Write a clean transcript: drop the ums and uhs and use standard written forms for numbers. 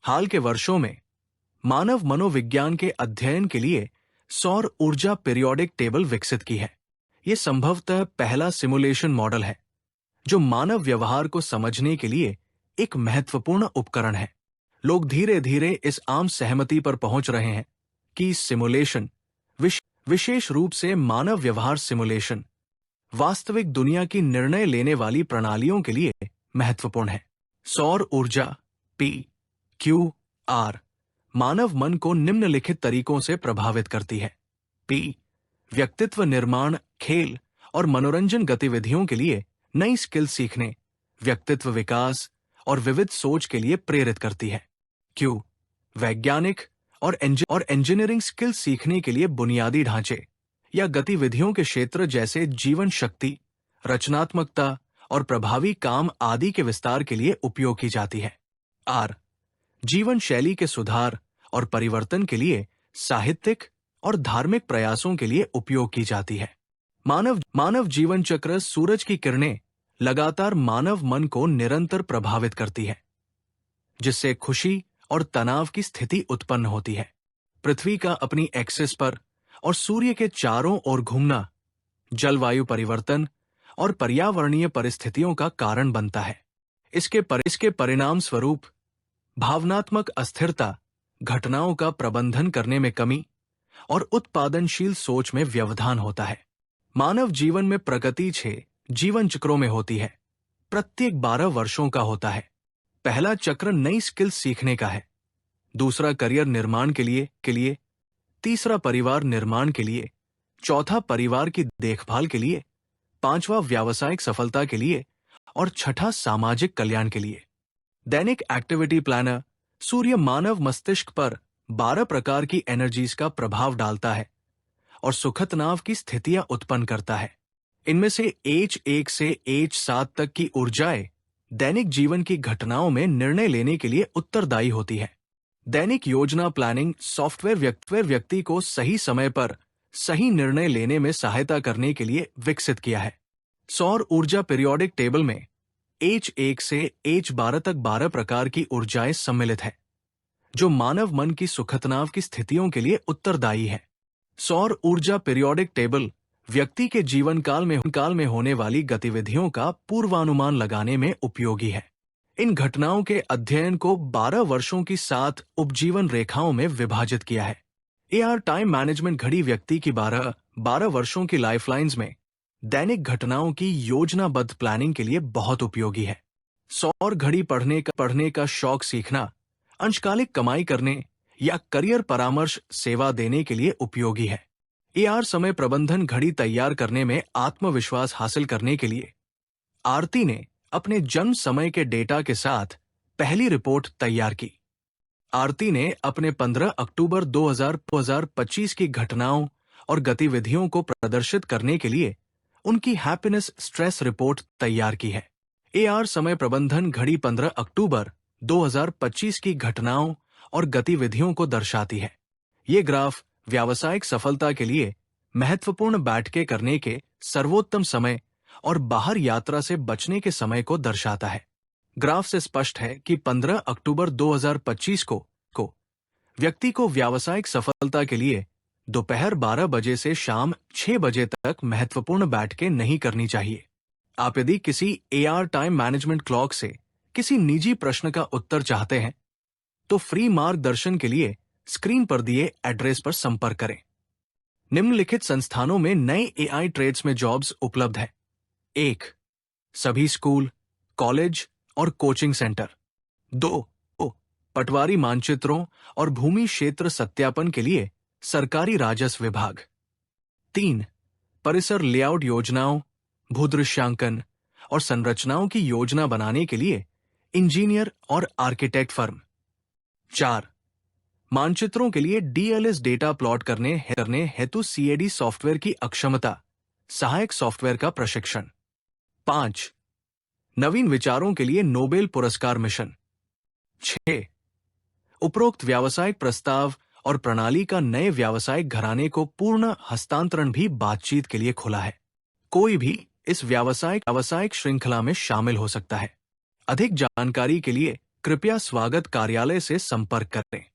हाल के वर्षों में मानव मनोविज्ञान के अध्ययन के लिए सौर ऊर्जा पीरियोडिक टेबल विकसित की है। यह संभवतः पहला सिमुलेशन मॉडल है जो मानव व्यवहार को समझने के लिए एक महत्वपूर्ण उपकरण है। लोग धीरे धीरे इस आम सहमति पर पहुंच रहे हैं कि सिमुलेशन, विशेष रूप से मानव व्यवहार सिमुलेशन, वास्तविक दुनिया की निर्णय लेने वाली प्रणालियों के लिए महत्वपूर्ण है। सौर ऊर्जा PQR मानव मन को निम्नलिखित तरीकों से प्रभावित करती है। P व्यक्तित्व निर्माण, खेल और मनोरंजन गतिविधियों के लिए नई स्किल सीखने, व्यक्तित्व विकास और विविध सोच के लिए प्रेरित करती है। Q वैज्ञानिक और इंजीनियरिंग स्किल सीखने के लिए बुनियादी ढांचे या गतिविधियों के क्षेत्र जैसे जीवन शक्ति, रचनात्मकता और प्रभावी काम आदि के विस्तार के लिए उपयोग की जाती है। R जीवन शैली के सुधार और परिवर्तन के लिए साहित्यिक और धार्मिक प्रयासों के लिए उपयोग की जाती है। मानव जीवन चक्र सूरज की किरणें लगातार मानव मन को निरंतर प्रभावित करती है, जिससे खुशी और तनाव की स्थिति उत्पन्न होती है। पृथ्वी का अपनी एक्सिस पर और सूर्य के चारों ओर घूमना जलवायु परिवर्तन और पर्यावरणीय परिस्थितियों का कारण बनता है। इसके परिणाम स्वरूप भावनात्मक अस्थिरता, घटनाओं का प्रबंधन करने में कमी और उत्पादनशील सोच में व्यवधान होता है। मानव जीवन में प्रगति 6 जीवन चक्रों में होती है, प्रत्येक 12 वर्षों का होता है। पहला चक्र नई स्किल सीखने का है, दूसरा करियर निर्माण के लिए, तीसरा परिवार निर्माण के लिए, चौथा परिवार की देखभाल के लिए, पांचवा व्यावसायिक सफलता के लिए और छठा सामाजिक कल्याण के लिए। दैनिक एक्टिविटी प्लानर सूर्य मानव मस्तिष्क पर 12 प्रकार की एनर्जीज का प्रभाव डालता है और सुखद तनाव की स्थितियां उत्पन्न करता है। इनमें से H1 से H7 तक की ऊर्जाएं दैनिक जीवन की घटनाओं में निर्णय लेने के लिए उत्तरदायी होती है। दैनिक योजना प्लानिंग सॉफ्टवेयर व्यक्ति को सही समय पर सही निर्णय लेने में सहायता करने के लिए विकसित किया है। सौर ऊर्जा पीरियोडिक टेबल में H1 से H12 तक 12 प्रकार की ऊर्जाएं सम्मिलित है, जो मानव मन की सुखतनाव की स्थितियों के लिए उत्तरदायी है। सौर ऊर्जा पीरियोडिक टेबल व्यक्ति के जीवन काल में होने वाली गतिविधियों का पूर्वानुमान लगाने में उपयोगी है। इन घटनाओं के अध्ययन को 12 वर्षों की 7 उपजीवन रेखाओं में विभाजित किया है। AR टाइम मैनेजमेंट घड़ी व्यक्ति की 12 वर्षों की लाइफलाइंस में दैनिक घटनाओं की योजनाबद्ध प्लानिंग के लिए बहुत उपयोगी है। सौर घड़ी पढ़ने का शौक सीखना, अंशकालिक कमाई करने या करियर परामर्श सेवा देने के लिए उपयोगी है। AR समय प्रबंधन घड़ी तैयार करने में आत्मविश्वास हासिल करने के लिए आरती ने अपने जन्म समय के डेटा के साथ पहली रिपोर्ट तैयार की। आरती ने अपने 15 अक्टूबर 2025 की घटनाओं और गतिविधियों को प्रदर्शित करने के लिए उनकी हैप्पीनेस स्ट्रेस रिपोर्ट तैयार की है। AR समय प्रबंधन घड़ी 15 अक्टूबर 2025 की घटनाओं और गतिविधियों को दर्शाती है। ये ग्राफ व्यावसायिक सफलता के लिए महत्वपूर्ण बैठकें करने के सर्वोत्तम समय और बाहर यात्रा से बचने के समय को दर्शाता है। ग्राफ से स्पष्ट है कि 15 अक्टूबर 2025 को व्यक्ति को व्यावसायिक सफलता के लिए दोपहर 12 बजे से शाम 6 बजे तक महत्वपूर्ण बैठकें नहीं करनी चाहिए। आप यदि किसी AR टाइम मैनेजमेंट क्लॉक से किसी निजी प्रश्न का उत्तर चाहते हैं तो फ्री मार्गदर्शन के लिए स्क्रीन पर दिए एड्रेस पर संपर्क करें। निम्नलिखित संस्थानों में नए AI ट्रेड्स में जॉब्स उपलब्ध है। 1. सभी स्कूल, कॉलेज और कोचिंग सेंटर। 2. पटवारी मानचित्रों और भूमि क्षेत्र सत्यापन के लिए सरकारी राजस्व विभाग। 3. परिसर लेआउट योजनाओं, भूदृश्यांकन और संरचनाओं की योजना बनाने के लिए इंजीनियर और आर्किटेक्ट फर्म। 4. मानचित्रों के लिए DLS डेटा प्लॉट करने हेतु CAD सॉफ्टवेयर की अक्षमता, सहायक सॉफ्टवेयर का प्रशिक्षण। 5. नवीन विचारों के लिए नोबेल पुरस्कार मिशन। 6. उपरोक्त व्यावसायिक प्रस्ताव और प्रणाली का नए व्यावसायिक घराने को पूर्ण हस्तांतरण भी बातचीत के लिए खुला है। कोई भी इस व्यावसायिक श्रृंखला में शामिल हो सकता है। अधिक जानकारी के लिए कृपया स्वागत कार्यालय से संपर्क करें।